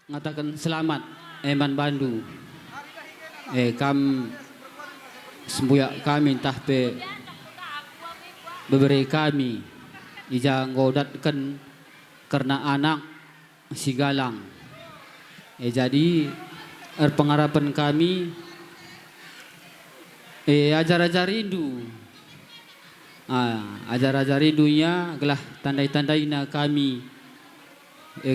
ngatakan selamat eman bandu kam sembuyak kami entah pe beberi kami ija ngodatkan karena anak si galang jadi pengharapan kami ajar-ajar rindu ajar-ajar rindunya gelah tandai-tandaina kami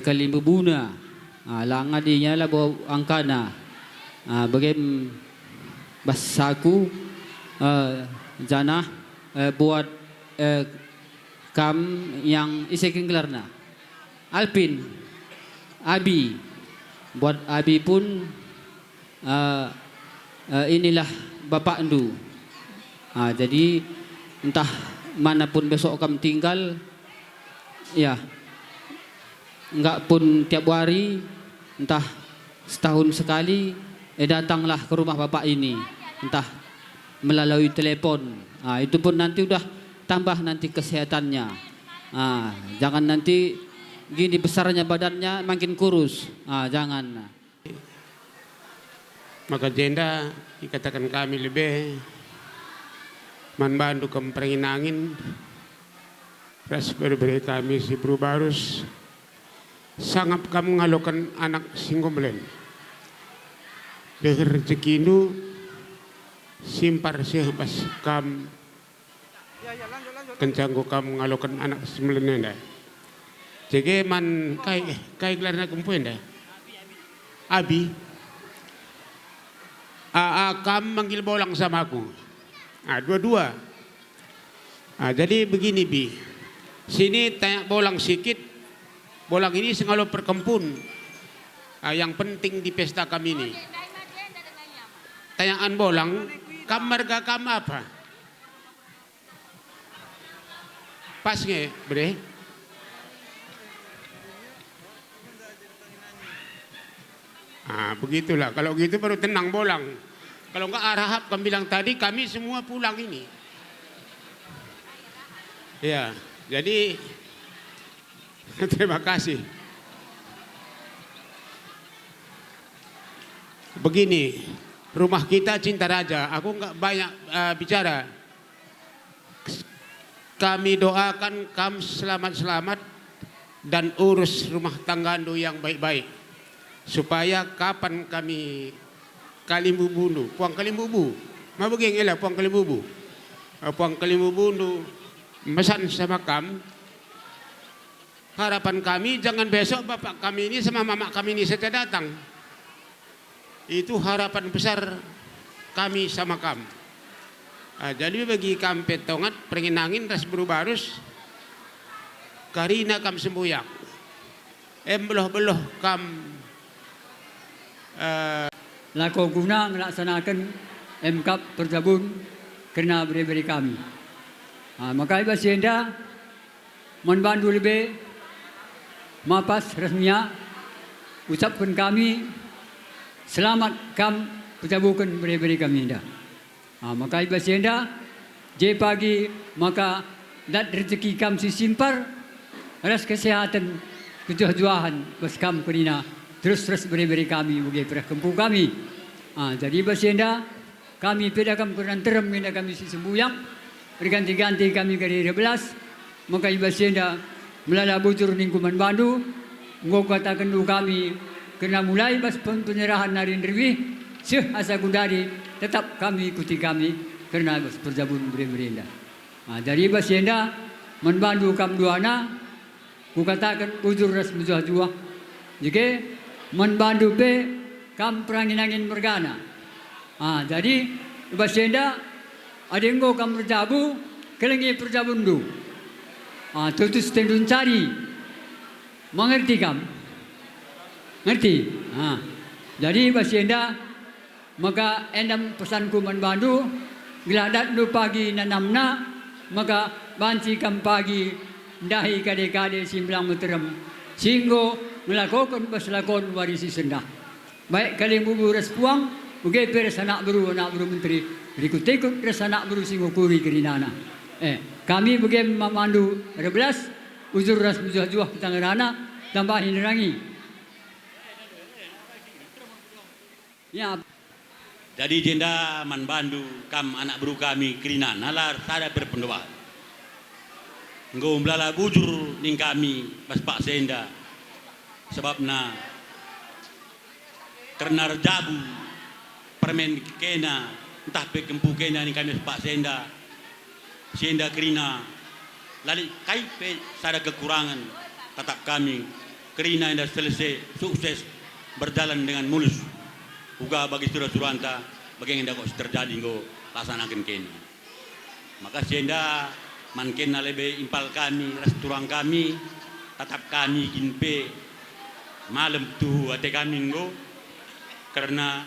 kalimbubuna langadinya lah bawa angkana bagaim basaku jana buat kam yang iseking gelarna Alpin Abi buat Abi pun inilah Bapak Endu jadi entah manapun besok kamu tinggal ya enggak pun tiap hari entah setahun sekali datanglah ke rumah bapak ini entah melalui telepon itu pun nanti udah tambah nanti kesehatannya jangan nanti gini besarnya badannya makin kurus jangan maka jenda dikatakan kami lebih membantu kemperangin angin ras berberi kami si Brubarus sangat kamu ngalokan anak singombelen deher rezekimu simpar sih pas kam kencangku kamu ngalokan anak sembilan jadi man kai gelarna kumpuin dah Abi kamu manggil bolang sama aku dua-dua jadi begini Bi sini tanya bolang sikit bolang ini sengalo perkempun yang penting di pesta kami ini tanyaan bolang kamar gak kam apa pas nge bre begitulah kalau gitu baru tenang bolang kalau enggak Arahap kami bilang tadi kami semua pulang ini ya jadi terima kasih begini rumah kita Cinta Raja aku enggak banyak bicara kami doakan kamu selamat-selamat dan urus rumah tanggandu yang baik-baik supaya kapan kami kalimbubu puang kalimbubu ma begeng ela puang kalimbubu puang kalimbubu mesan sama kam harapan kami jangan besok bapak kami ini sama mama kami ini saja datang itu harapan besar kami sama kam jadi bagi kam petongat pengenangin ras Brubarus karina kam sembuyak beloh-beloh kam lako guna melaksanakan MKAP Perjabun kena beri-beri kami. Maka ibu sienda membantu lebih mapas resminya ucapkan kami selamat kam Perjabukan beri-beri kami dah. Maka ibu sienda je pagi maka dat rezeki kam si simpar ras kesehatan kejujuhan bas kam kurina terus beri-beri kami bagi perkempu kami. Jadi basienda kami pedakam kurang terem minda kami si sembuyang berganti-ganti kami kali 12 maka basienda melala bujur lingkungan Bandu ngok katakan kami kena mulai bas penyerahan narin rewi sih asa gundari tetap kami ikuti kami karena bas Perjabun beri-beri. Jadi basienda membantu kam duana ku katakan bujur ras mujuh-juah jika membantu be kam perangin-angin mergana. Jadi basenda adenggo kam Perjabu kelengi Perjabundu. Tutus tendun cari mengerti kam ngerti. Jadi basenda maka endam pesanku membantu geladat du pagi nanamna maka banci kam pagi dahi kade-kade simblang meterem singgo melakukan paslakon warisi sendah. Baik kali bubu res puang, bukai peres anak baru menteri. Berikut-ikut res anak baru singokuri kerinana. Kami bukai memandu 12, uzur ras mujuh-juah kita ngerana, tambahin rangi. Ya, Jadi jenda man bandu kam anak buru kami kerina nalar sada berpendapat. Nggo umblala bujur ning kami pas Pak Senda. Sebabna karena rajabu permen kena entah pe kempu kena ning kami Pak Senda. Senda kerina lali kai pe sada kekurangan tetap kami kerina yang selesai sukses berjalan dengan mulus. Uga bagi surah-suranta bagi yang kok terjadi nggo laksanakan kena. Maka senda man kena lebih impal kami restoran kami tetap kami ginpe malam tuh ate kami nggo karena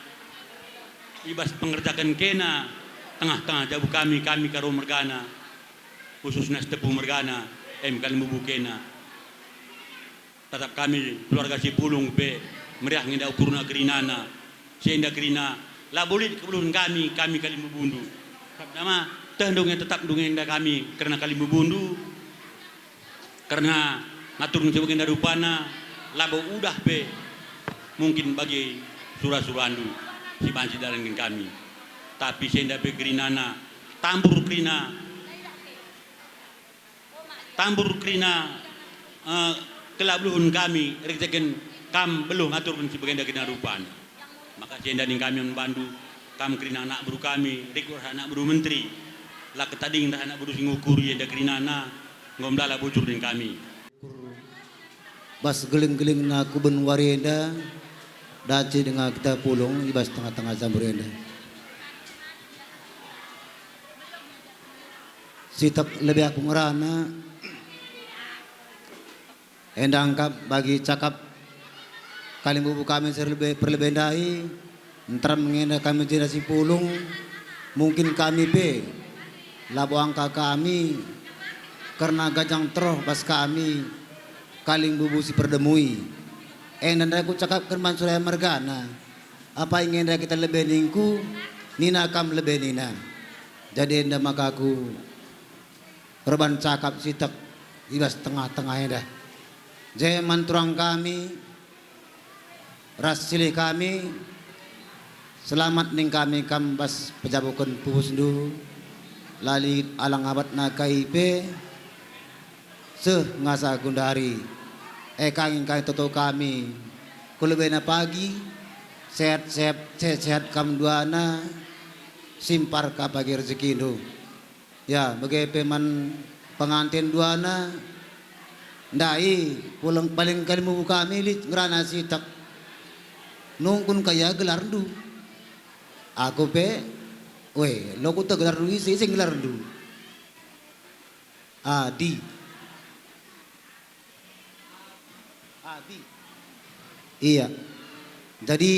ibas pengerjakan kena tengah-tengah jabu kami karo mergana khususnya setepu mergana kali mubu kena tetap kami keluarga si pulung pe meriah nginda ukurna kerinana sehingga kerina lah boleh kebelun kami kali membundu nama tendungnya tetap dungenda kami karena kali membundu karena ngatur ngecewakin dari rupana labo udah pe mungkin bagi surah-surandu si banci dalam kami tapi sehingga pe kerinana tambur krina kelabluhun kami rezekin kam belum ngatur pun si bagian dari rupana. Maka sehingga ning kami membantu kam kerina anak buru kami rikur anak buru menteri lah ketading dah anak buru singukuri yang kerinana ngomdala bujur ning kami bas geling-geling na kuben warenda dace dengan kita pulung ibas tengah-tengah zamburenda sitak lebih aku ngerana endangkap bagi cakap kali bubu kami perlebendai ntar mengenda kami generasi pulung mungkin kami pe labo angka kami karena gajang teroh pas kami kaling bubu si perdemui nanda aku cakap kerman suraya mergana apa ingin kita lebih ningku nina kam lebih nina jadi enda maka aku korban cakap sitak ibas tengah-tengahnya dah jaman turang kami ras silih kami selamat ning kami kambas pejabukan pupusndu lali alang abad na KIP seh ngasa gundari kanging kami toto kami kulebena pagi sehat kam duana simpar ka pagi rezeki ndu ya bagai peman pengantin duana ndai pulang paling kali mubu kami li ngerana sitak nungkun kaya gelar ndu aku pe we lo ku gelar ndu sing gelar ndu adi iya jadi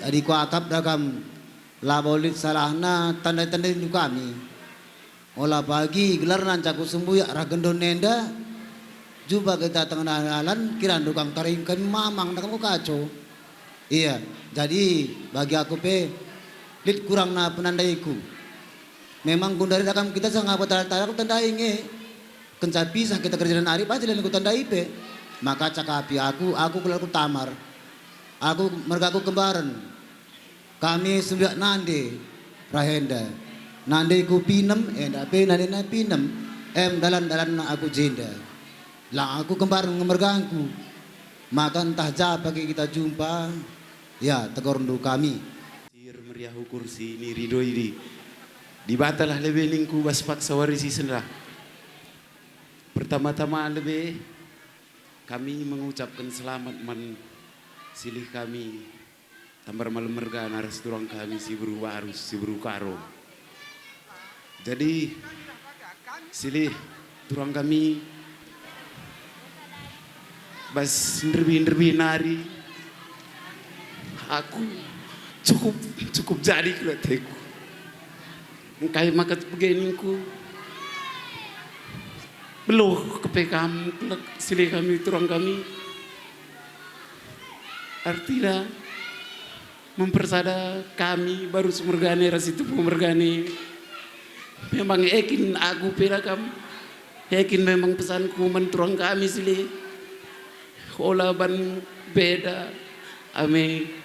adikku akap dagam labolit salahna tanda-tanda ndu kami olah pagi gelar nancaku sembuh ya ragendon nenda juba kita tengah alan kira dukang taringkan mamang nak kamu kacau. Iya, jadi bagi aku pe lit kurang na penandaiku. Memang gundari dakam kita sangat betal-betal aku tandai nge. Kenca pisah kita kerjaan ari pasti dan aku tandai pe. Maka cakapi aku keluar ku tamar. Aku merga aku kembaran. Kami sembiak nande rahenda. Nande ku pinem enda pe nande na pinem. Dalan-dalan na aku jenda. Lah aku kembaran ngemergangku. Maka entah japa kita jumpa. Ya, tegur ndu kami. Sir meriah kursi ni ridho ini. Dibatalah lebih lingku bas paksa warisi sendah. Pertama-tama lebih kami mengucapkan selamat man silih kami tambar malam mergana restoran kami si buru warus si buru karo. Jadi silih turang kami bas nerbi nari. Aku cukup jadi kelateku. Engkai makat begeningku. Beloh kepekam silih kami turang kami. Artinya mempersada kami baru semergane rasitu pemergane. Memang yakin aku perakam. Yakin memang pesanku menturang kami silih. Olah ban beda. Ame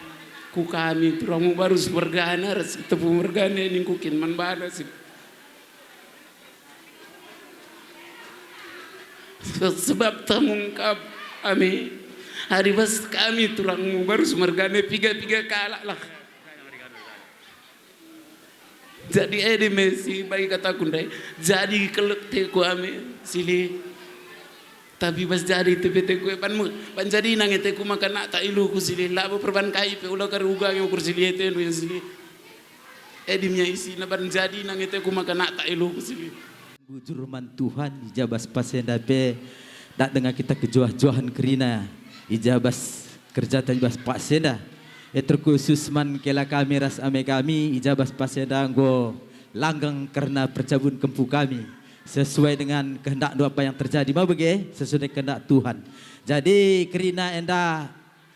ku kami turamu baru mergana ras tepu mergana ini kukin man bana sih. Sebab tamungkap kami hari bas kami turangmu baru mergana piga kalak lah. Jadi ede Messi bagi kata kundai jadi kelek teku ame sili tapi bas jadi teku pan jadi nang teku makan nak tak ilu ku sili labo perban kai pe ulah karuga yang kur sili ete nu sili ede nya isi na ban jadi nang teku makan nak tak ilu ku sili bujur man Tuhan ijabas pasenda pe dak dengan kita kejuah-juahan kerina ijabas kerja tajbas pasenda terkhusus man kela kami ras ame kami ijabas pasenda nggo langgang karena percabun kempu kami sesuai dengan kehendak doa apa yang terjadi mau bege sesuai kehendak Tuhan. Jadi kerina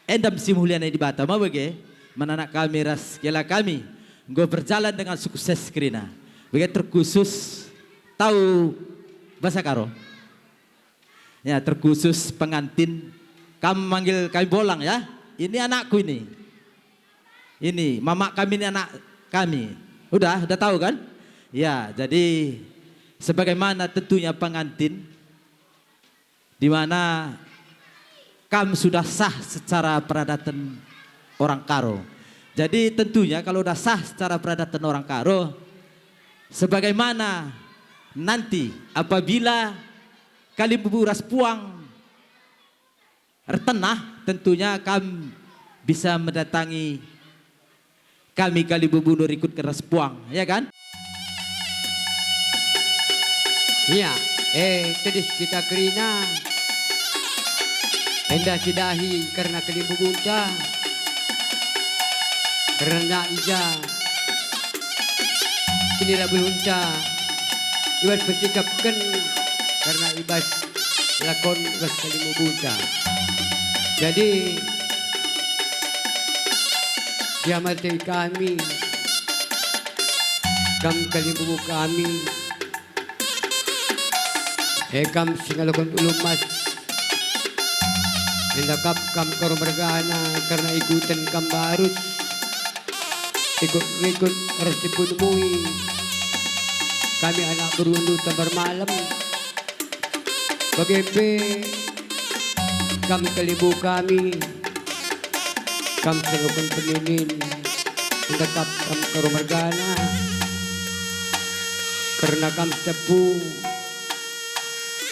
endam simulian di bata mau bege menanak kami ras kela kami nggo berjalan dengan sukses kerina. Bege terkhusus tahu bahasa karo. Ya terkhusus pengantin kamu manggil kami bolang ya. Ini anakku ini. Ini mama kami ini anak kami. Udah tahu kan? Ya, jadi sebagaimana tentunya pengantin di mana kamu sudah sah secara peradatan orang Karo. Jadi tentunya kalau sudah sah secara peradatan orang Karo sebagaimana nanti apabila kali buburas puang retenah tentunya kamu bisa mendatangi kami kali bubunur ikut keras puang, ya kan? Iya, tadi kita kerina enda sidahi karena kelimbu bunta karena ija kini rabu bunta ibas bersikapkan karena ibas lakon ibas kelimbu bunta. Jadi kiamati kami kam kalimbu kami kam singalokon ulumas hendakap kam koromergana karena ikutan kam barus ikut harus dipenuhi kami anak berundu tabar malam bagepe kam kalimbu kami kam singalokon peninin hendakap kam koromergana karena kam tepu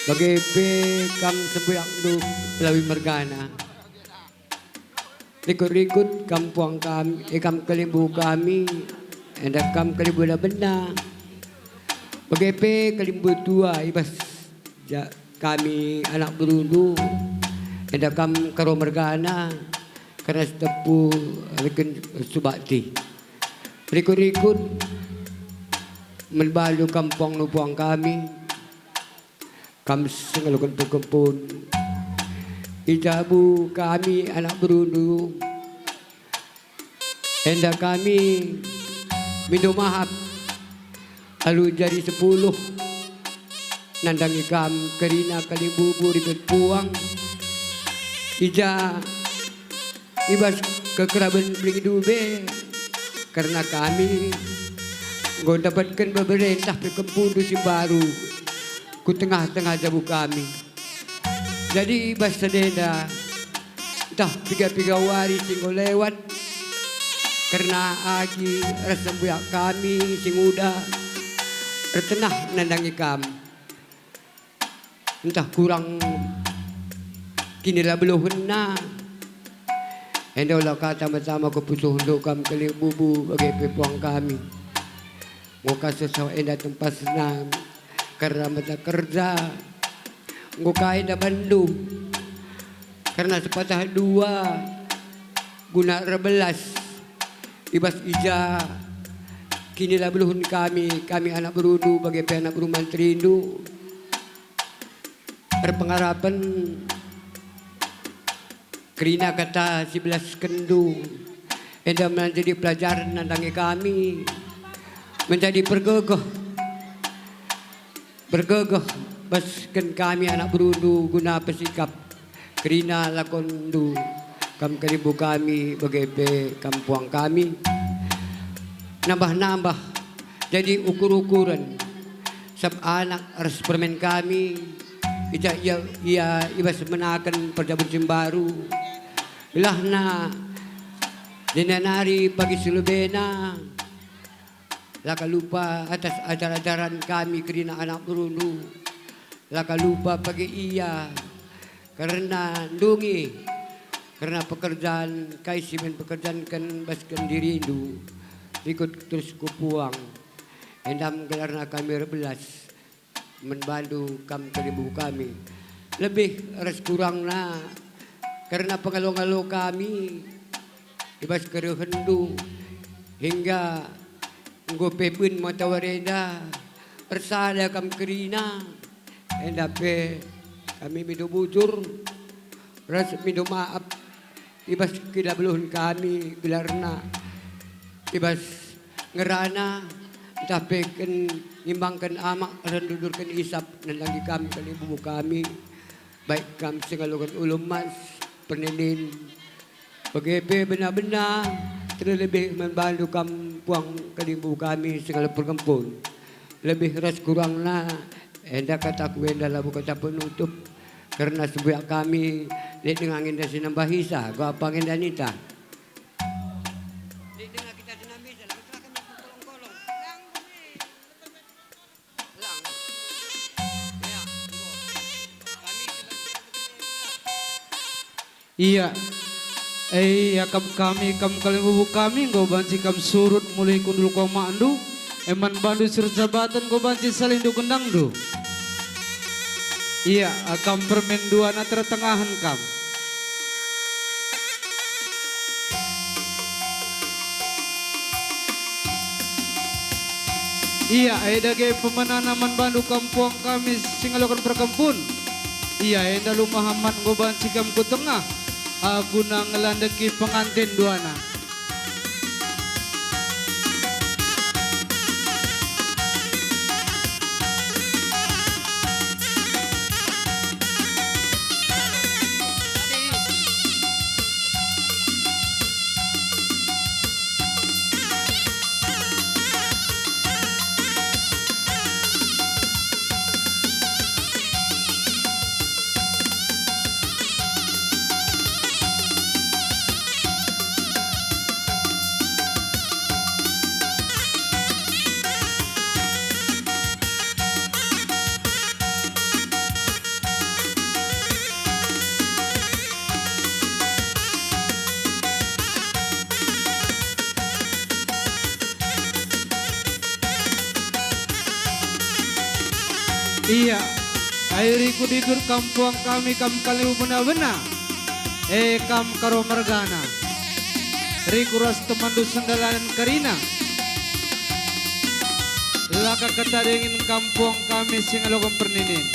bagepe kam sebuyak du pelawi mergana rikut kampuang kami kam kalimbu kami endak kam kalimbu dah benda bagepe kalimbu tua ibas kami anak berundu endak kam karo mergana karena setepu reken subakti rikut menbalu kampung nupuang kami kami sengalukan berkebun ijabu kami anak berundu hendak kami minum mahap lalu jadi 10 nandangi kam kerina kali bubu ribet puang ija ibas kekeraban beli dube karena kami gue dapatkan pemerintah berkebun di baru ku tengah-tengah jabu kami. Jadi ibas sedenda dah 3 wari singgo lewat karena agi rasa buyak kami sing udah retenah nandangi kami. Entah kurang kini lah belum henna. Hendak kata sama-sama kepusuh untuk kami kali bubu bagi pepuang kami. Muka sesawa endah tempat senam. Karena mata kerja ngukai dah Bandung karena sepatah 2 guna 12 ibas ija kini lah beluhun kami anak berudu bagi anak beruman terindu berpengharapan kerina kata 11 kendu endah menjadi pelajaran nandangi kami menjadi bergegah baskan kami anak berundu guna pesikap kerina lakondu kam kalibu kami bagaimana kampuang kami nambah-nambah jadi ukur-ukuran sab anak harus permen kami ia ibas menakan perjabun simbaru ilah na dinanari pagi sulubena laka lupa atas ajaran-ajaran kami kerana anak berunu laka lupa pagi iya karena ndungi karena pekerjaan kaisimen pekerjaan kan baskan diri itu ikut terus kupuang endam karena kami rebelas membantu kam keribu kami lebih res kurang na karena pengalo-ngalo kami ibas keruhendu hingga ngopepun matawareda persada kam kerina endape kami minum bujur ras minum maaf ibas kidabeluhun kami gelarna ibas ngerana tapi kan imbangkan amak rendudurkan isap nandangi kami kali ibu kami baik kami sengalukan ulumas peninin bagaimana benar-benar terlebih membantu kampuang kali ibu kami segala perkempun lebih ras kurang na hendak kata kuenda labu kata penutup karena sebuah kami lihat dengan indah sinambah hisa gua pangin danita Iya, kami kalimu kami go banci kam surut mulai kundul ko mandu, eman bandu sur jabatan go banci salindu kendangdu. Iya, akam permen dua na tertengahan kam. Iya, dage pemananaman bandu kampuang kami singalokan perkempun. Iya, enda lu Muhammad go banci kam ku tengah. Aku nang ngelandeki pengantin duana. Iya, airiku didur kampuang kami kam kaliu benar-benar. Kam karo mergana. Riku ras temandu sendalan karina. Laka ketadengin kampuang kami singalokan perninin.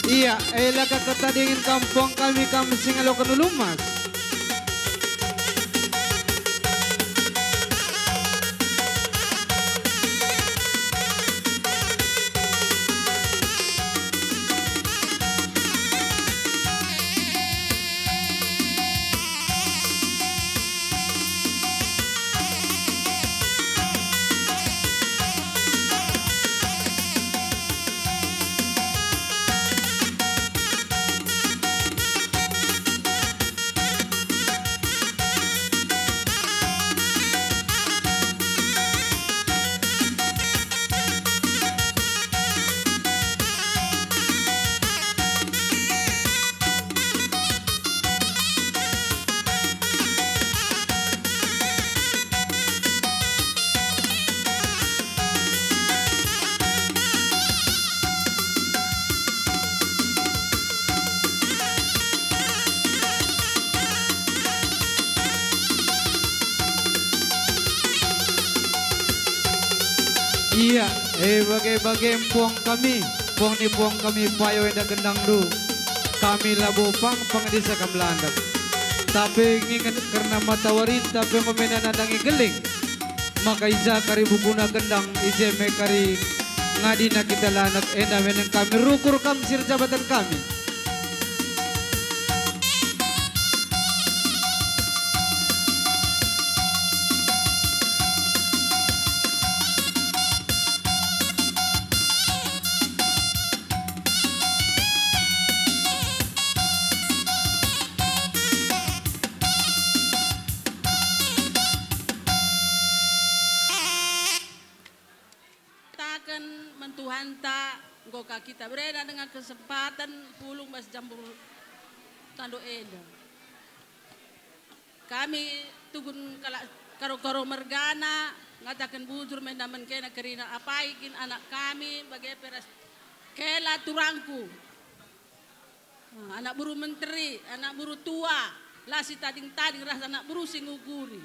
Iya, laka ketadengin kampung kami singalokan ulumas. Iya, bagai-bagai puang kami, puang kami payo enda gendang du. Kami labu pang desa kamlandap. Tapi ngingat karena matawari tapi memena nadangi geling. Maka iza kari bukuna gendang, ije me kari ngadina kita lanak enda meneng kami rukur kam sir jabatan kami. Mentuhan tak goka kita berada dengan kesempatan pulung mas jambul tando eda. Kami tugun karo mergana ngatakan bujur mendaman kena kerina apaikin anak kami bagai peras kela turangku. Anak buru menteri, anak buru tua, lasi tading rasa anak buru singuguri.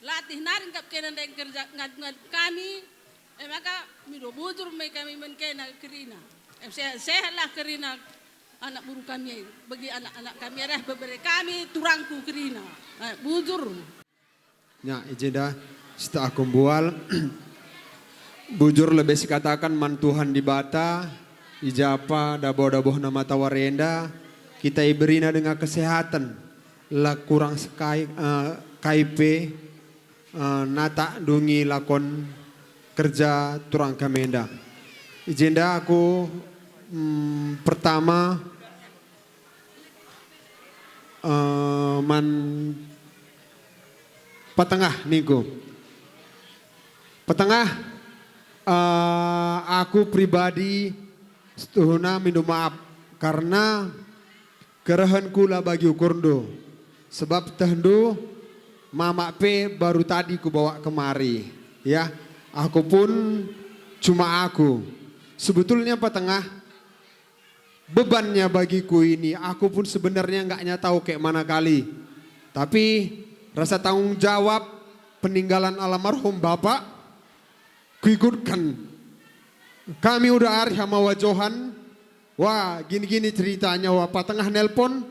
Latih naring kap kena deng kerja ngad kami. Maka mido bujur me kami menkena kerina. Sehatlah kerina anak buru kami bagi anak-anak kami arah bebere kami turangku kerina. Bujur. Ya, ijeda sita aku bual. Bujur lebih sikatakan mantuhan di bata, ijapa daboh-daboh nama tawarenda, kita iberina dengan kesehatan. Lah kurang sekai KIP nata dungi lakon kerja turang kamenda. Ijenda aku pertama patengah niku. Patengah aku pribadi setuhuna minum maaf karena kerehanku lah bagi ukurndo. Sebab tehendu mama P baru tadi ku bawa kemari, ya. Aku pun cuma aku. Sebetulnya patengah bebannya bagiku ini. Aku pun sebenarnya nggak tahu kayak mana kali. Tapi rasa tanggung jawab peninggalan almarhum bapak kuikutkan. Kami udah arih sama wajohan. Wah gini-gini ceritanya. Wah patengah nelpon.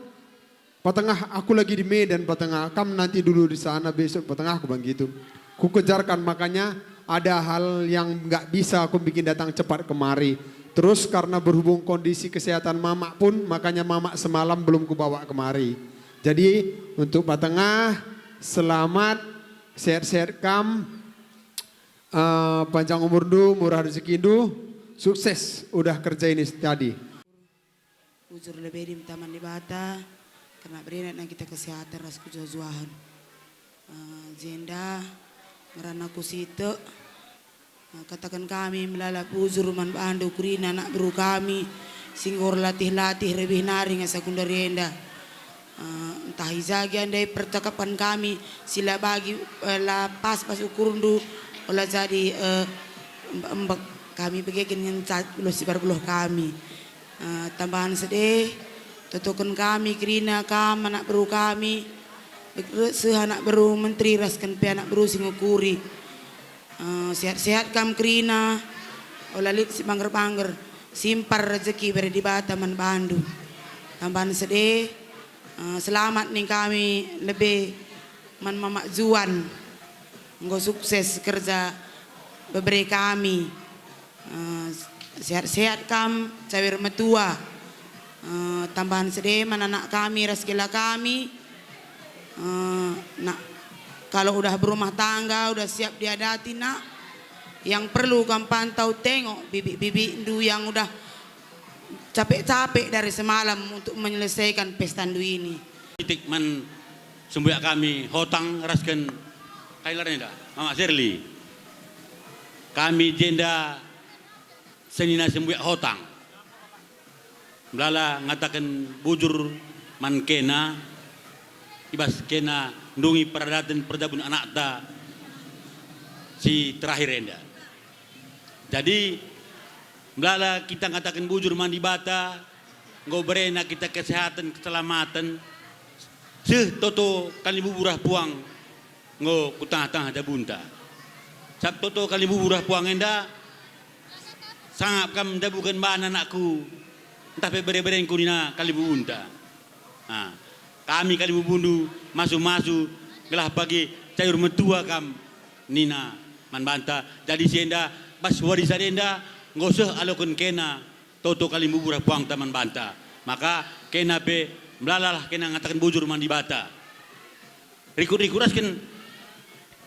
Patengah aku lagi di Medan patengah. Kamu nanti dulu di sana besok patengah aku bang gitu. Ku kejarkan makanya. Ada hal yang nggak bisa aku bikin datang cepat kemari. Terus karena berhubung kondisi kesehatan mama pun, makanya mama semalam belum kubawa kemari. Jadi untuk patengah, selamat, sehat-sehat kam, panjang umur du, murah rezeki du, sukses udah kerja ini tadi. Ujur lebih di taman di bata, karena berinak na kita kesehatan ras kujuahan. Jenda, merana kusito. Katakan kami melalap uzur man bandu kurina anak beru kami singgor latih-latih lebih nari ngasa kundarienda. Entah izagi andai percakapan kami sila bagi pas ukurundu olah jadi kami begikin yang beluh sibar beluh kami. Tambahan sedih tutukan kami kerina kam anak beru kami sehanak beru menteri raskan pe anak beru singukuri. Sehat-sehat kam kerina olalit si bangger-bangger simpar rezeki beri di Bataman Bandung. Tambahan sedih selamat nih kami lebih mamak Zuan nggo sukses kerja beberi kami. Sehat-sehat kam cawir metua. Tambahan sedih anak kami raskila kami nak kalau udah berumah tangga, udah siap diadati nak. Yang perlu kamu pantau tengok bibi-bibi Indu yang udah capek-capek dari semalam untuk menyelesaikan pesta Indu ini. Titik man sembuyak kami hotang raskan kailarnya dah, Mama Shirley. Kami jenda senina sembuyak hotang. Belala ngatakan bujur man kena ibas kena ndungi peradatan perdabun anak ta si terakhir enda. Jadi melala kita katakan bujur mandi bata ngobrena kita kesehatan keselamatan toto kali buburah puang ngo kutang-tang ada bunta. Sabtu kali buburah puang enda sangap kam da bukan bahan anakku tapi bere-bere ku dina kali bubunta. Kami kali bubundu masu-masu gelah bagi cair metua kam nina man banta jadi sienda bas warisan enda ngoseh alokun kena toto kali buburah puang taman banta. Maka kena be melalalah kena ngatakan bujur mandi bata. Rikur-rikuras kan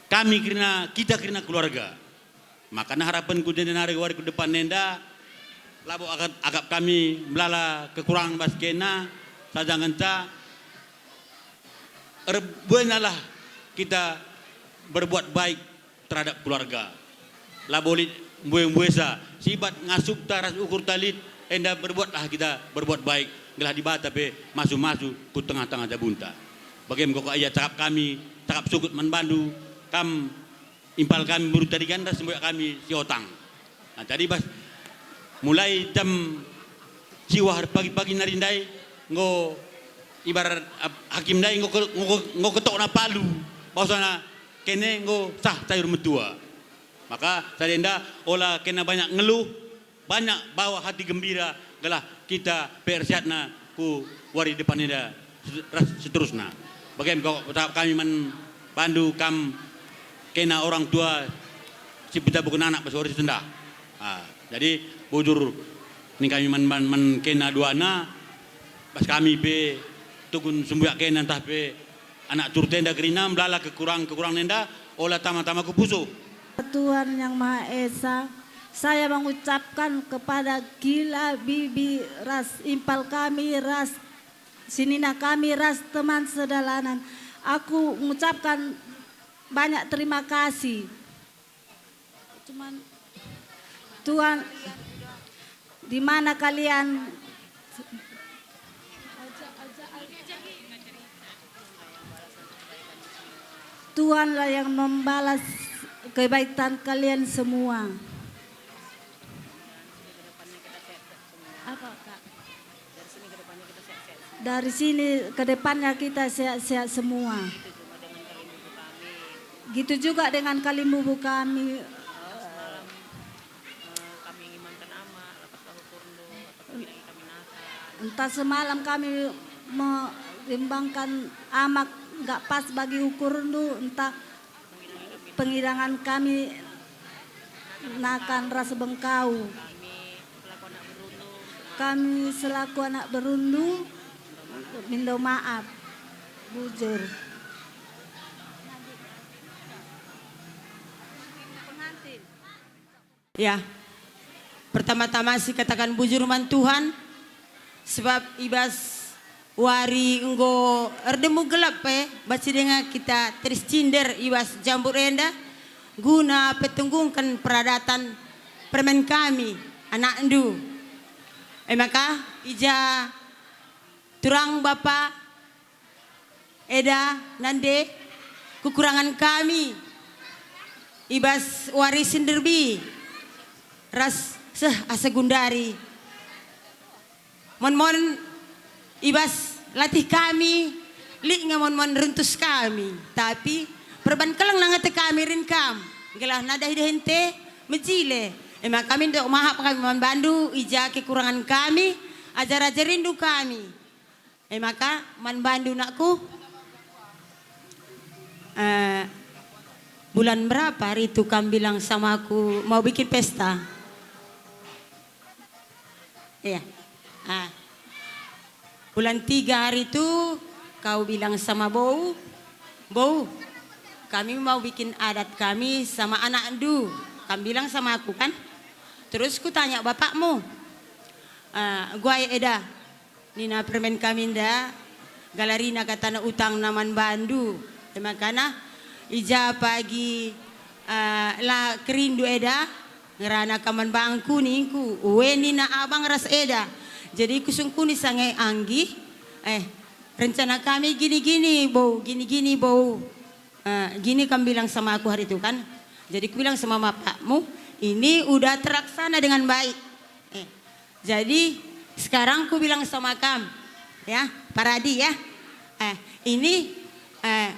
kami kita kena keluarga. Makanya harapan ku dan hari ku depan nenda labo agak kami melala kekurangan bas kena sajangan ta benalah kita berbuat baik terhadap keluarga. Labolit buesa sibat ngasup taras ukur talit enda berbuatlah kita berbuat baik gelah dibata pe masu-masu ku tengah-tengah jabunta. Bagaimana kok ayat cakap kami cakap sukut manbandu kam impal kami buru tadi ganda semboyak kami si otang. Nah, tadi bas mulai jam siwah pagi-pagi narindai ngo ibarat hakim dai ngo ketok na palu bahwasana kene ngo sah cair metua. Maka sadenda olah kena banyak ngeluh, banyak bawa hati gembira gelah kita persiatna ku wari depan ida seterusnya. Bagaimana kami bandu kam kena orang tua si kita bukan anak pas wari sendah. Jadi bujur ni kami man kena dua anak pas kami pe tukun sembuyak kena entah pe anak turtenda kerina melala kekurangan nenda olah tama-tama kupusu. Tuhan Yang Maha Esa, saya mengucapkan kepada Gila, Bibi, Ras, Impal kami, Ras, Sinina kami, Ras, teman sedalanan. Aku mengucapkan banyak terima kasih. Cuman Tuhan, di mana kalian Tuhanlah yang membalas kebaikan kalian semua. Apa Kak? Dari sini ke depannya kita sehat-sehat semua. Gitu juga dengan Kalimubu kami. Entah semalam kami menimbangkan amak gak pas bagi ukur dulu, entah pengirangan kami nakan rasa bengkau. Kami selaku anak berundu minta maaf, bujur. Ya, pertama-tama sih katakan bujur man Tuhan, sebab ibas wari enggo erdemu gelap baca dengan kita terus cinder ibas jambur enda guna petunggungkan peradatan permen kami anak endu. Maka ija turang bapa eda nande kekurangan kami ibas wari sinderbi ras asegundari mon ibas latih kami li ngamon rentus kami tapi perban kelang nangate kami rin kam gelah nada hidente mejile emang kami dok mahap kami manbandu ija kekurangan kami ajar rindu kami maka manbandu nakku bulan berapa hari itu kamu bilang sama aku mau bikin pesta iya bulan 3 hari itu kau bilang sama Bou, kami mau bikin adat kami sama anak endu. Kamu bilang sama aku kan? Terus ku tanya bapakmu, gua eda, nina permen kami nda, galarina katana utang naman bandu. Makana ija pagi la kerindu eda, ngerana kaman bangku ningku, uwe nina abang ras eda. Jadi kusungkuni sangai anggi, rencana kami gini-gini Bou, gini-gini Bou. Gini kamu bilang sama aku hari itu kan. Jadi aku bilang sama bapakmu, ini udah terlaksana dengan baik. Jadi sekarang aku bilang sama kamu, ya Paradi ya. Ini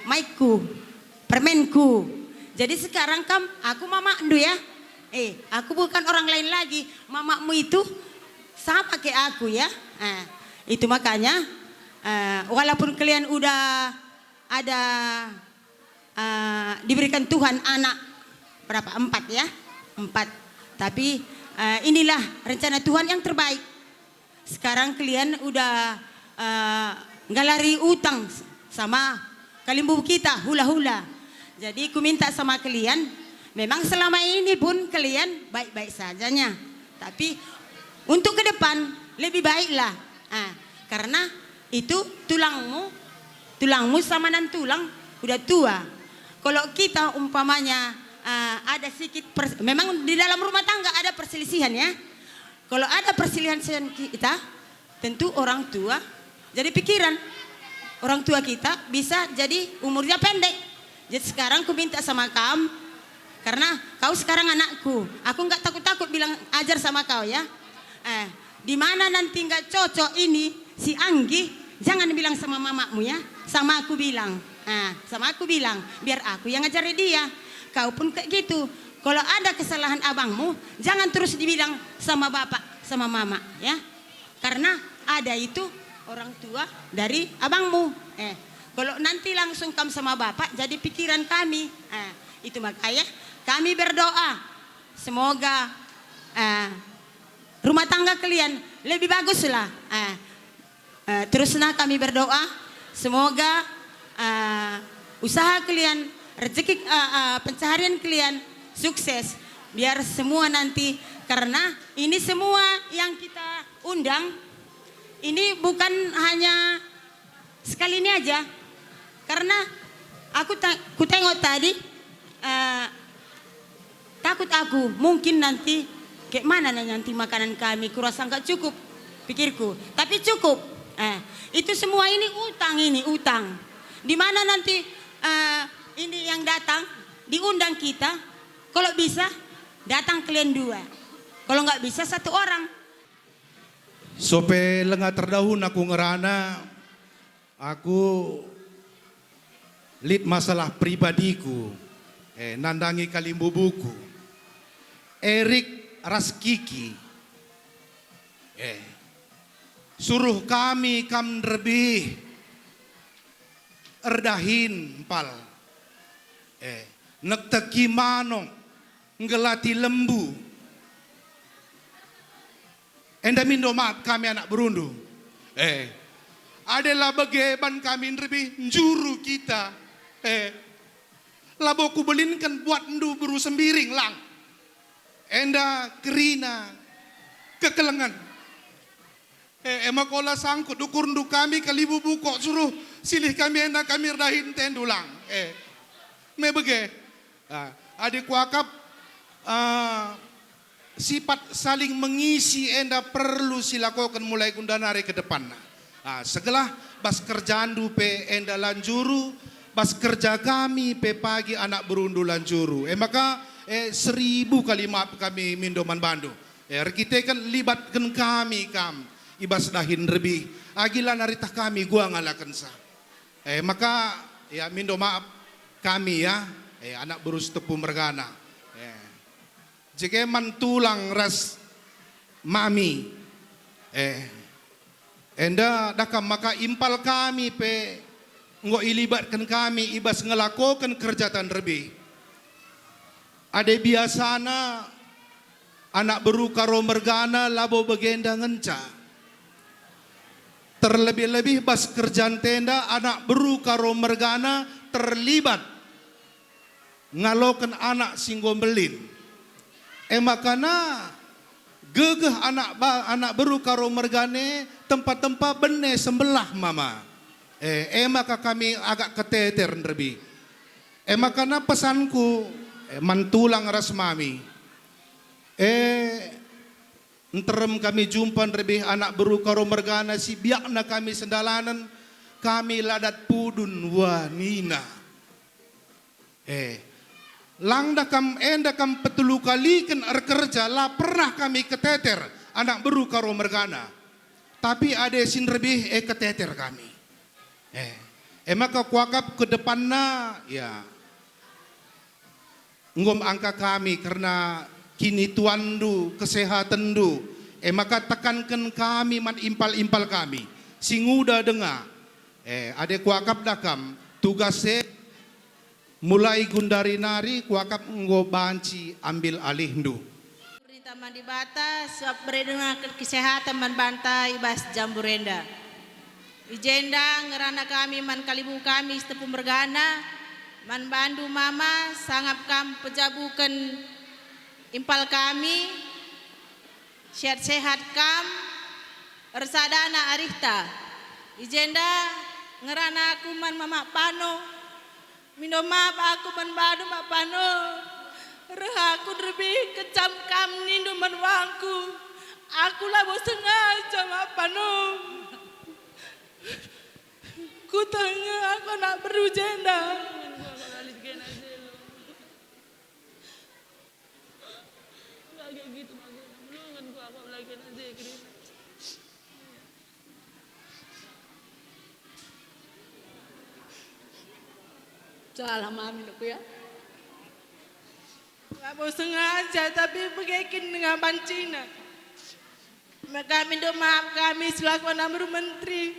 maikku, permenku. Jadi sekarang aku mama Ndu ya. Aku bukan orang lain lagi. Mamamu itu sama kayak aku ya. Itu makanya walaupun kalian udah ada diberikan Tuhan anak berapa? 4 ya. 4. Tapi inilah rencana Tuhan yang terbaik. Sekarang kalian udah nggak lari utang sama kalimbu kita hula-hula. Jadi ku minta sama kalian, memang selama ini pun kalian baik-baik sajanya. Tapi untuk ke depan lebih baiklah. Karena itu tulangmu sama nan tulang udah tua. Kalau kita umpamanya ada sedikit, memang di dalam rumah tangga ada perselisihan ya. Kalau ada perselisihan kita, tentu orang tua jadi pikiran. Orang tua kita bisa jadi umurnya pendek. Jadi sekarang ku minta sama kamu, karena kau sekarang anakku. Aku nggak takut-takut bilang ajar sama kau ya. Di mana nanti nggak cocok ini si Anggi, jangan bilang sama mamamu ya. Sama aku bilang. Sama aku bilang, biar aku yang ngajari dia. Kau pun kayak gitu. Kalau ada kesalahan abangmu, jangan terus dibilang sama bapak, sama mama ya. Karena ada itu orang tua dari abangmu. Kalau nanti langsung kamu sama bapak, jadi pikiran kami. Itu makanya kami berdoa. Semoga rumah tangga kalian lebih baguslah. Teruslah kami berdoa. Semoga usaha kalian, rezeki pencaharian kalian sukses. Biar semua nanti, karena ini semua yang kita undang, ini bukan hanya sekali ini aja. Karena aku tengok tadi, takut aku mungkin nanti kayak mana nanti makanan kami, kurasa nggak cukup pikirku. Tapi cukup. Itu semua ini utang. Di mana nanti ini yang datang diundang kita, kalau bisa datang kalian 2, kalau nggak bisa 1 orang. Sope lengah terdahun aku ngerana, aku lid masalah pribadiku, nandangi kalimbu buku, Erik Raskiki, suruh kami kam lebih erdahin pal, nekteki manong, ngelati lembu, enda mindo maaf kami anak berundu, adalah bageban kami lebih juru kita. Labo ku belinkan buat ndu beru sembiring lang. Enda kerina kekelengan. Emakola sangkut ukur ndu kami kalibu bukok suruh silih kami enda kami rahin tendulang. Me bege. Adik kuakap sifat saling mengisi enda perlu silakokan mulai kundanari ke depan. Segelah bas kerjaan dupe enda lanjuru. Pas kerja kami pe pagi anak berundu lanjuru. Maka 1000 kali maaf kami mindoman bandu. Kita kan libatkan kami ibas dahin lebih. Agila naritah kami gua ngalakan sa. Maka ya mindo maaf kami ya. Anak berus tepu mergana. Jika mantulang ras mami. Enda dakam maka impal kami pe nggak ilibatkan kami ibas ngelakukan kerjaan lebih. Ada biasana anak beru karo mergana labo bagenda ngenca. Terlebih-lebih bas kerjaan tenda anak beru karo mergana terlibat ngalokan anak singgombelin. Makana gegeh anak beru karo mergane tempat-tempat bene sembelah mama. Maka kami agak keteter lebih. Makanya pesanku mantulang ras mami. Enterem kami jumpa lebih anak beru karo mergana si biakna kami sendalanan kami ladat pudun wanina. Langda kam enda kam petulu kali kan kerja lah pernah kami keteter anak beru karo mergana. Tapi ada sin lebih keteter kami. Maka kuakap ke depanna ya ngom angka kami karena kini tuandu kesehatan du maka tekankan kami man impal kami singuda dengar ade kuakap dakam tugasnya mulai gundari nari kuakap ngo banci ambil alih ndu Taman di batas berenang kesehatan man bantai bas jamburenda ijenda ngerana kami man kalibu kami setepung bergana man bandu mama sangap kam pejabukan impal kami sehat kam ersadana arihta ijenda ngerana aku man mama pano minum maaf aku man bandu mak pano rehaku lebih kecam kam nindu man wangku aku lah bos sengaja mak pano ku tanya aku nak berujenda salah mami aku ya nggak mau sengaja tapi begitu dengan pancina kami do maaf kami selaku namru menteri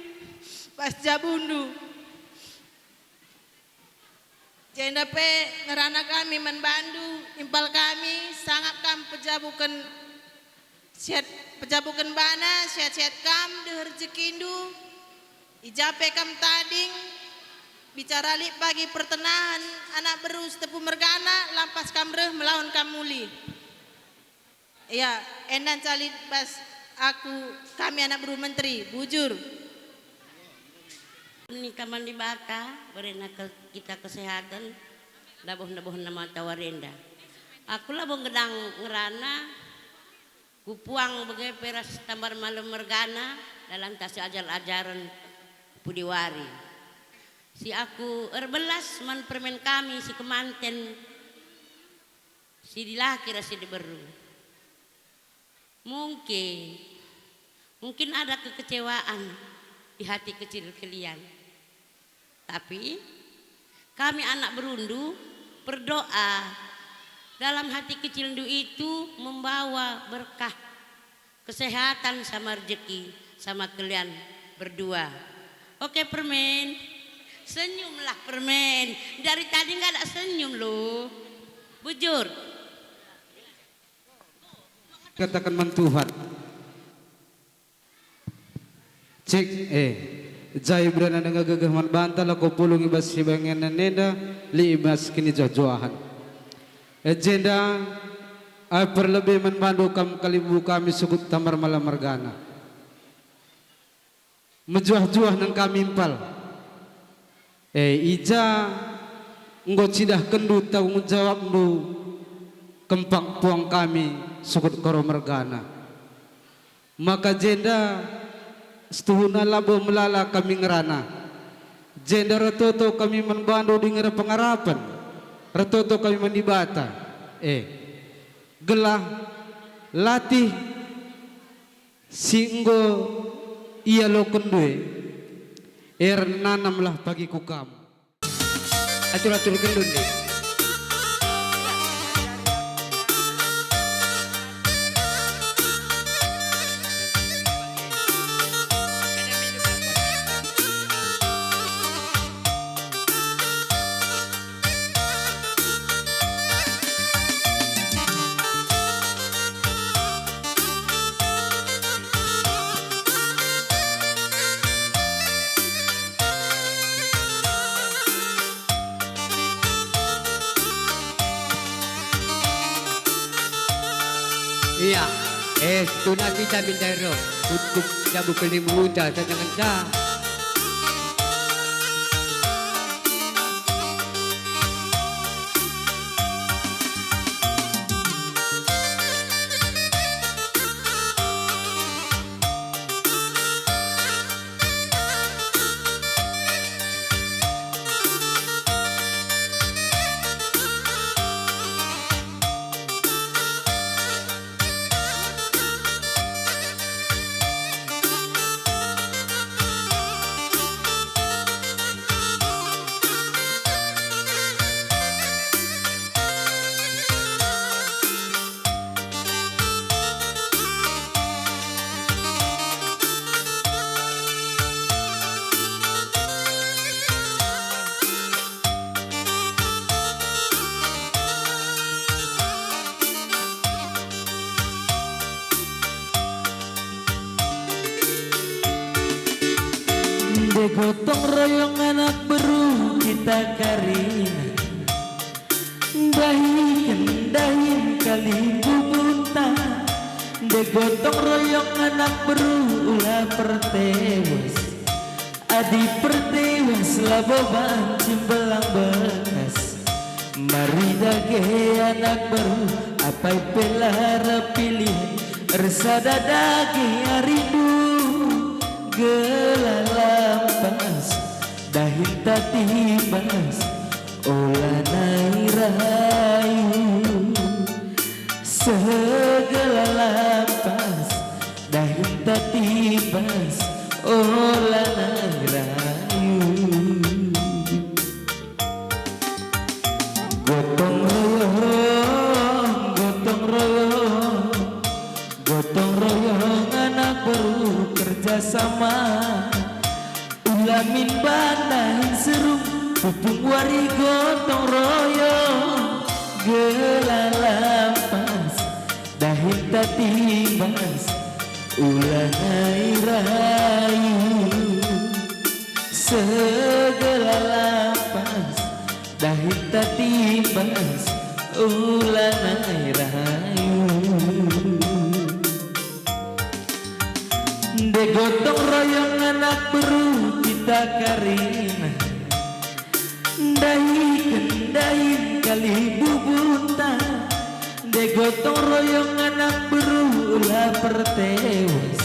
pas jabundu jenda pe ngerana kami menbandu impal kami sangat kam pejabukan bana sehat kam dehar jekindu ijape kam tading bicara li pagi pertenahan anak berus tepu mergana lampas kamreh melawan kamuli ya enan calit pas kami anak beru menteri bujur ini kaman di bata berena kita kesehatan daboh nama tawarenda aku lah gedang ngerana kupuang bagai peras tambar malam mergana dalam tas ajar-ajaran pudiwari si aku erbelas man permen kami si kemanten si dilaki rasi diberu mungkin ada kekecewaan di hati kecil kalian tapi kami anak berundu berdoa dalam hati kecil itu membawa berkah kesehatan sama rezeki sama kalian berdua oke permen senyumlah permen dari tadi nggak ada senyum loh bujur katakan man Tuhan cek jai berana dengan gagah man bantal aku pulung ibas sibangan nenda li ibas kini jojoahan agenda perlebih membantu kam kalibu kami sukut tamar malam mergana menjuah-juah nang kami impal ija nggo cidah kendu tanggung jawab nu kempang puang kami sukut koro mergana maka jenda setuhuna labo melala kami ngerana jenda retoto kami membantu di ngera pengarapan retoto kami mendibata gelah latih singgo iya lo kendue nanamlah bagiku kamu atur-atur gendun deh Iya, tuna kita bintero, untuk jabu kelimuda dan jangan dah. De gotong royong anak beru kita karina, dahin kali bubunta. De gotong royong anak beru ulah pertewas, adi pertewas lah beban cimbelang bekas. Mari dage anak baru apa pelara pilih resada dage aridu gelalampas dahin tatibas olah nairayu segelalampas dahin tatibas olah nairayu. Gotong royong anak baru kerjasama, ulamin bandahin seru pupung wari gotong royong gelalampas dahin tatibas ulanai rayu segelalampas dahin tatibas ulanai rayu. De gotong royong anak beru kita karina, dahin kali bubunta. De gotong royong anak beru ulah pertewas,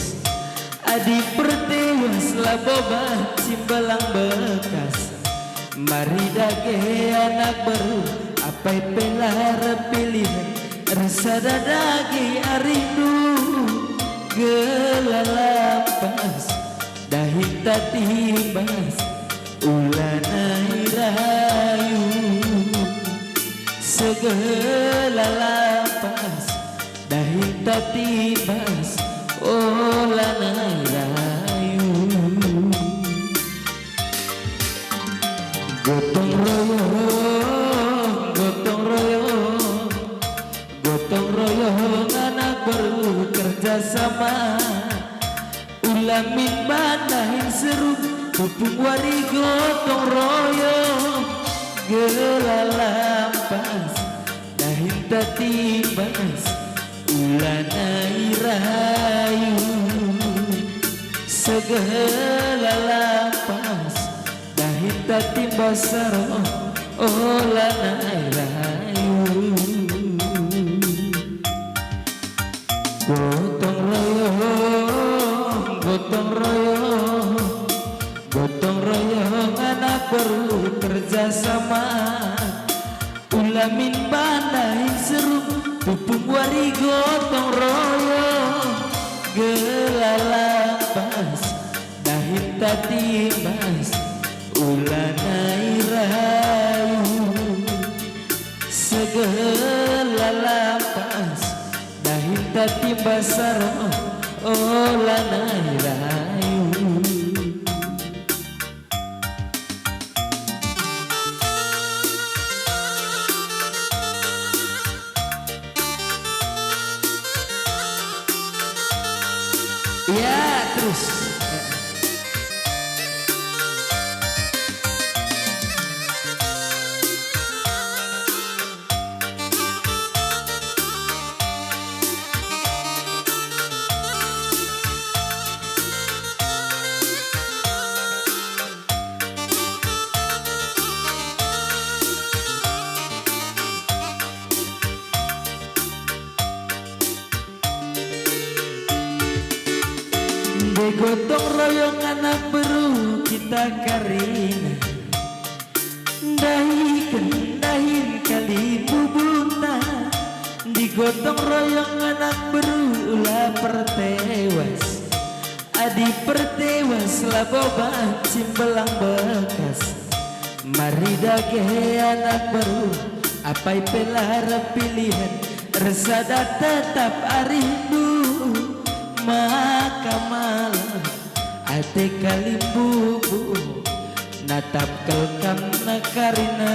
adi pertewas lah boba cimbalang bekas. Mari dage anak baru apa pelar pilihan resada dage arindu gelalampas dahin tatibas ulanai rayu segelalampas dahin tatibas ulanai rayu. Gotong royong anak baru kerjasama, ulamin bandahin seru pupung wari gotong royong gelalampas dahin tatibas ulanai rayu segelalampas dahin tatibas saro ulanai rayu. Gotong royong anak baru kerjasama, ulamin bandahin seru pupung wari gotong royong gelalampas dahin tatibas ulanai rayu segelalampas dahin tatibas saro ulanai rayu. Ya terus de gotong royong anak baru kita karina, dahin kali bubunta. Di gotong royong anak baru ulah pertewas, adi pertewas lah boba cimbelang bekas. Mari dage anak baru apa pelar pilihan resada tetap arindu maka malam ate kali bubu natap kelkam nakarina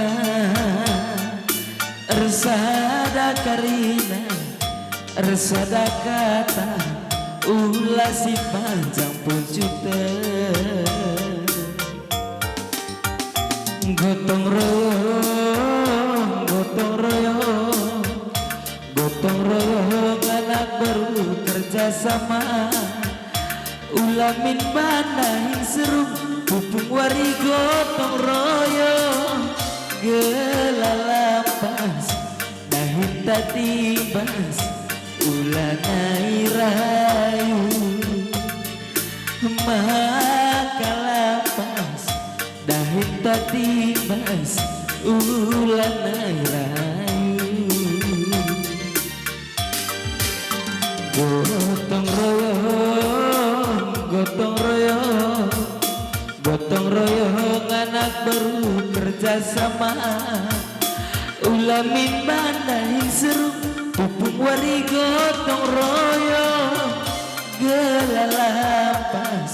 resada karina resada kata ulah si panjang pun juta Gotong royong, gotong royong, gotong royong anak baru kerjasama. Ulamin banahin seru, pupung wari gotong royong. Gelalapas, dahin tatibas, ulanai rayu. Makalapas, dahin tatibas, ulanai rayu. Gotong royong, gotong royong, gotong royong anak baru kerjasama. Ulamin bandahin seru, pupung wari gotong royong. Gelalapas,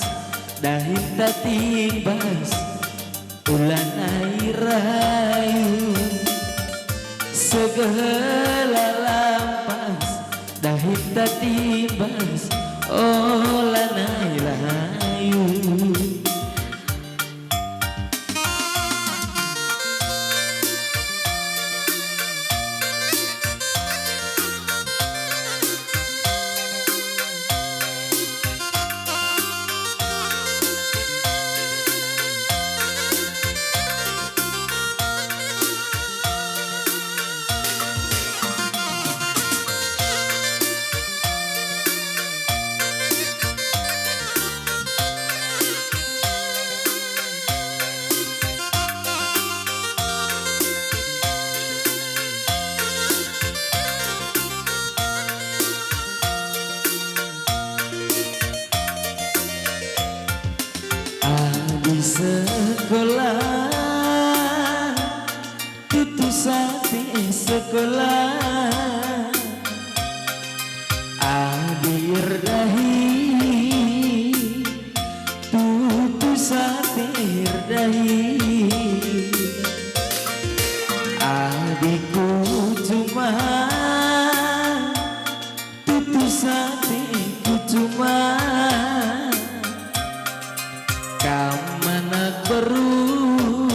dahin tatibas, ulanai rayu. Segala lampas, dahin tatibas, ulanai rayu. Sekolah tutu sate sekolah adir dahi tutu sate dahi adikku cuma tutu sate ku cuma baru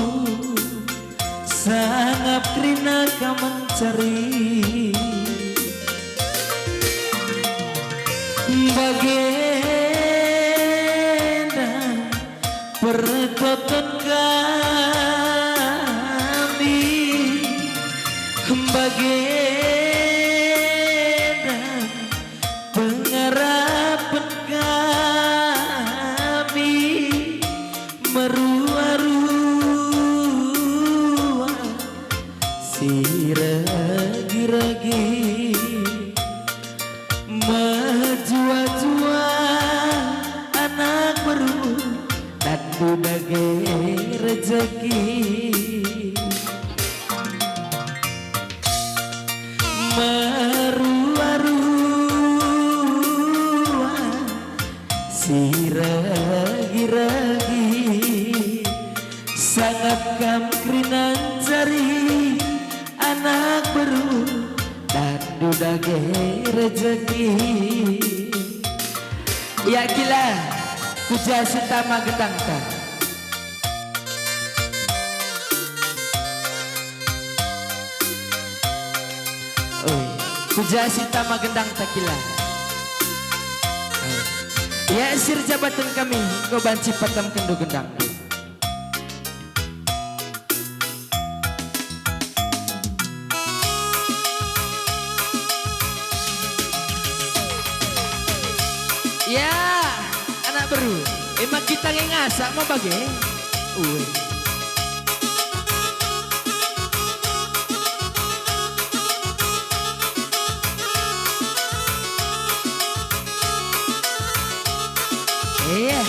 sangat rina kau mencari bagaimana pertoton kami, bagaimana pengharapan kami merua-rua si ragi-ragi menjua-jua anak baru dan budage rezeki merua-rua si ragi-ragi sangat kamkrinan cari anak baru dan dudage rezeki. Ya gila puja sitama gedangta puja sitama gendang takila. Ya sir jabatan kami kau banci patam kendo gendang. Ya anak baru emang kita ngasak mau bagi. Iya.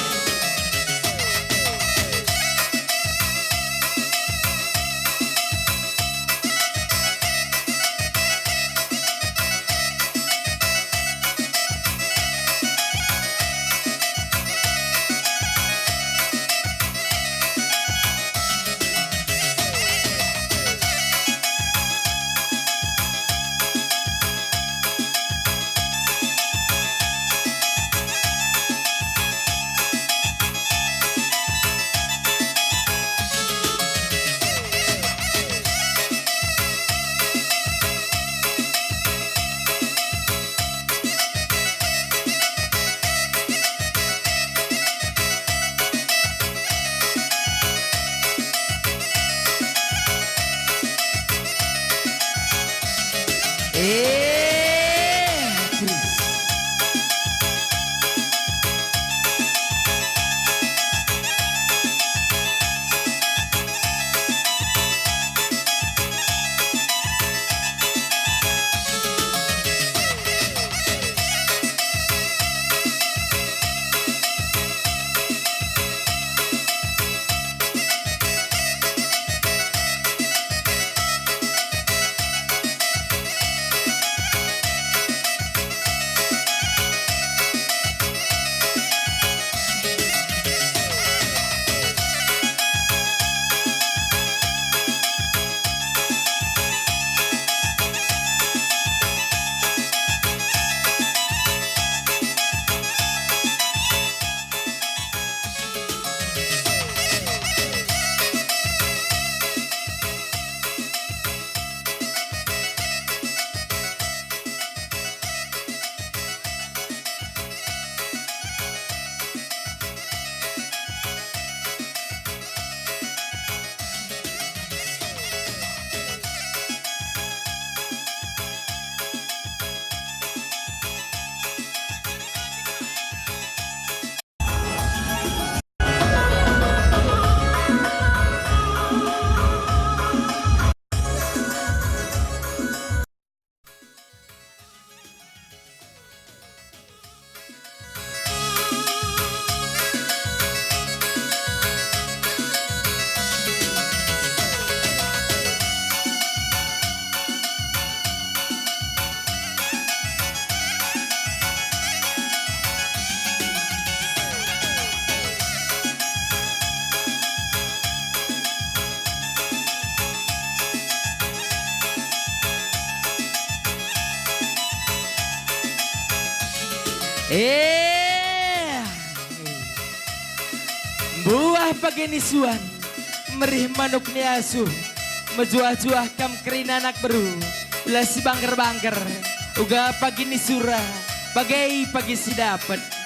Terus. Buah pagenisuan merih manuk ni asuh mejuah-juah kam kerina anak beru belas bangker-bangker uga pagi ni surah bagai pagi si dapat.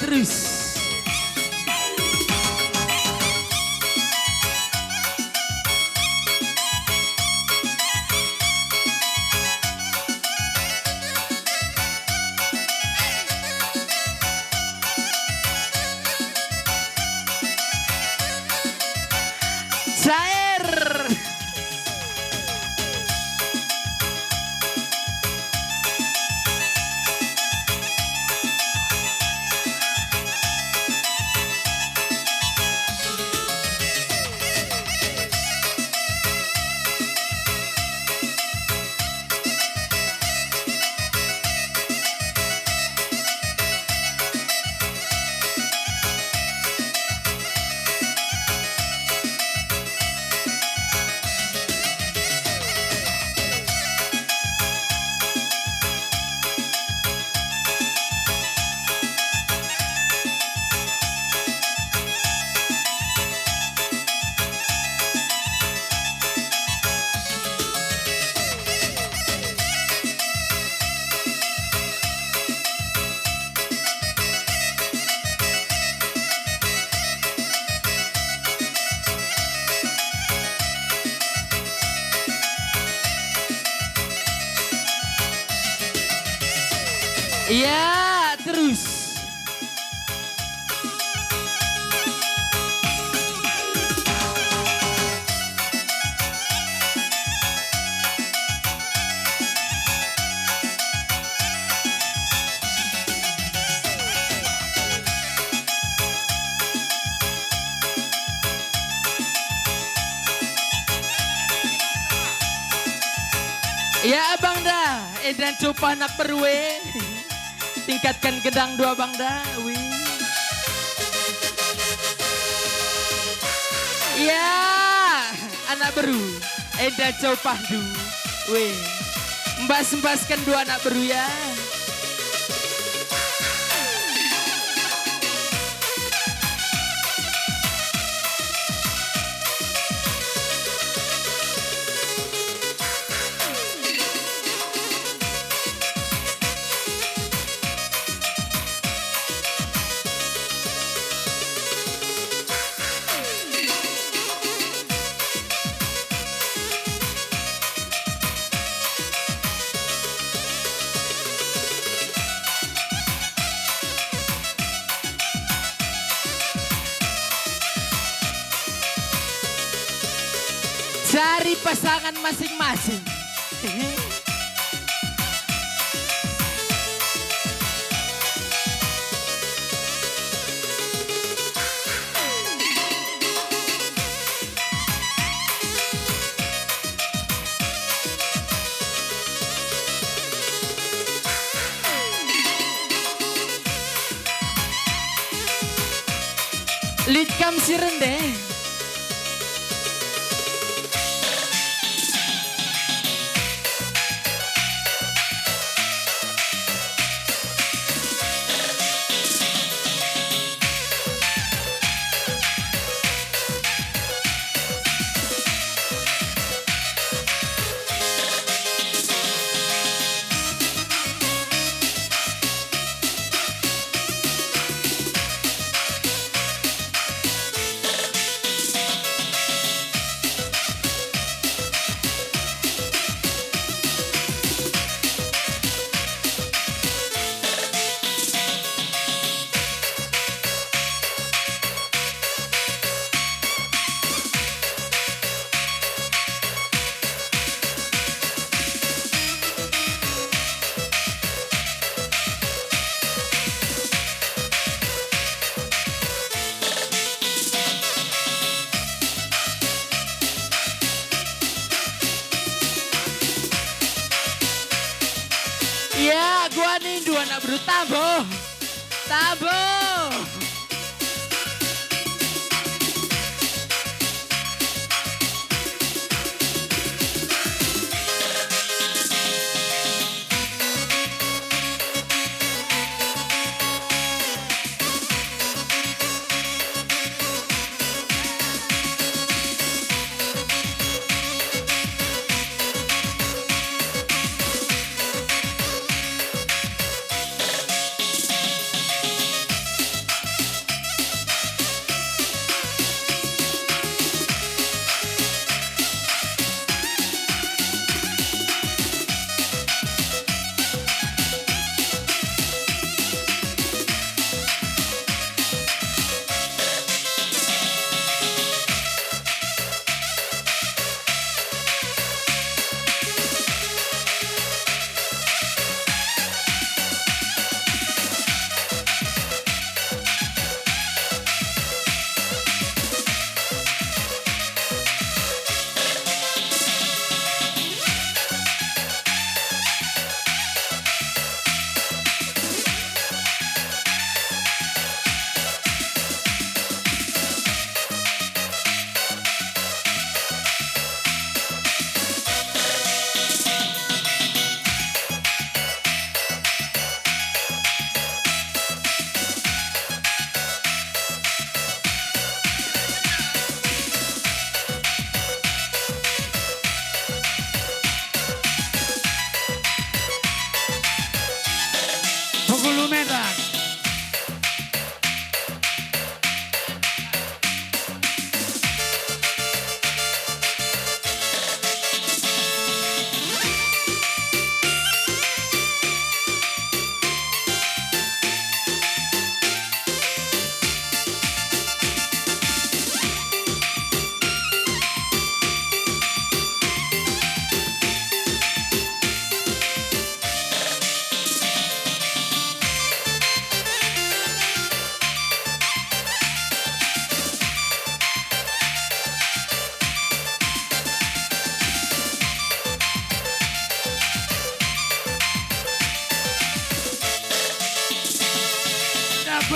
Terus. Iya, terus. Ya Abang Da, edan coba anak perwe. Tingkatkan gedang dua Bang Da. Wih. Ya, anak baru. Edan coba du. Wih. Mbas-mbaskan dua anak baru ya. Cari pasangan masing-masing. Litkam si rendeh. Ya, gua nindu anak bro, tambo. Tambo.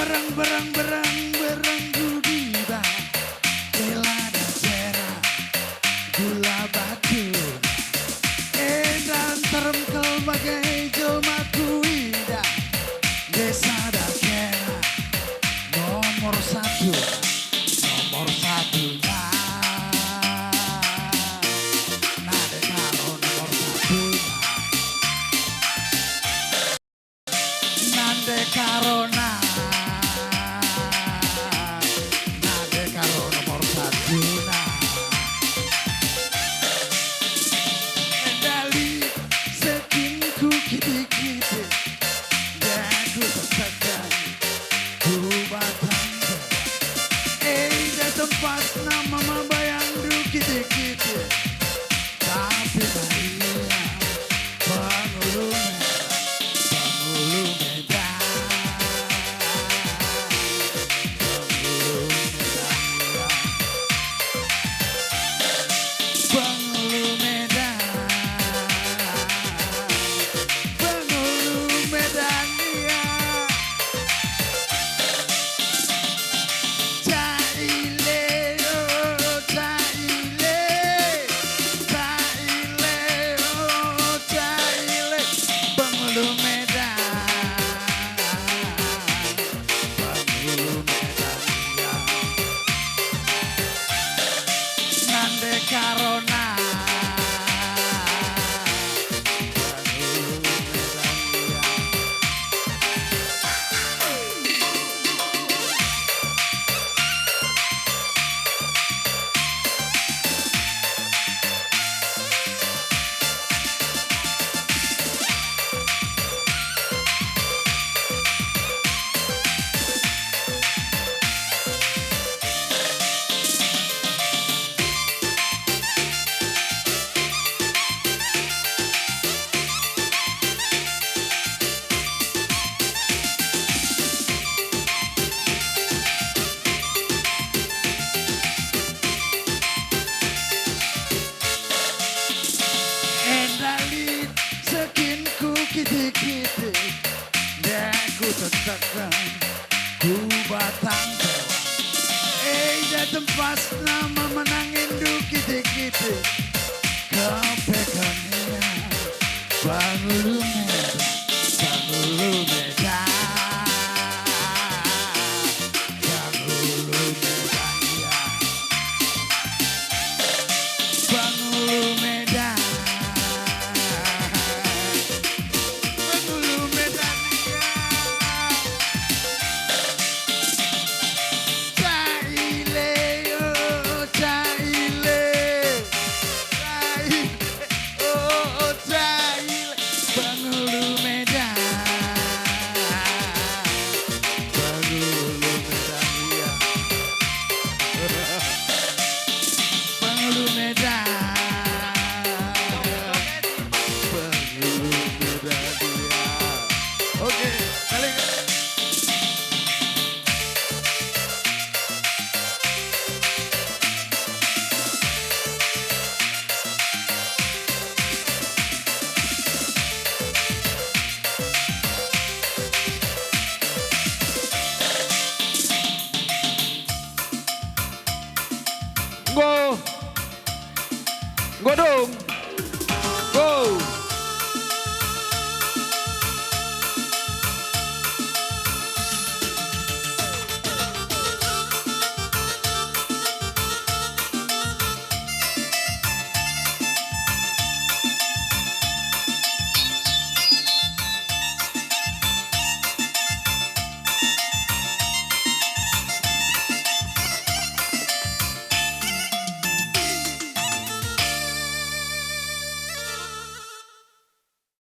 berang gudiba kelada jera gula batu edan terengkel bagai jelma kuida desa dakera nomor satu nade karo nomor satu nande karona nade karo nomor satu dali sekinku kiti-kiti dagu tekan ku batang tempat nama membayang du kiti-kiti tapi bahaya Pengulu Medan Pengulu Medan ya Karona Endalin sekinku kiti-kiti dagu tekan ku batang da tempat nama menangin du kiti-kiti kepekannya Pengulu Medan Go dong.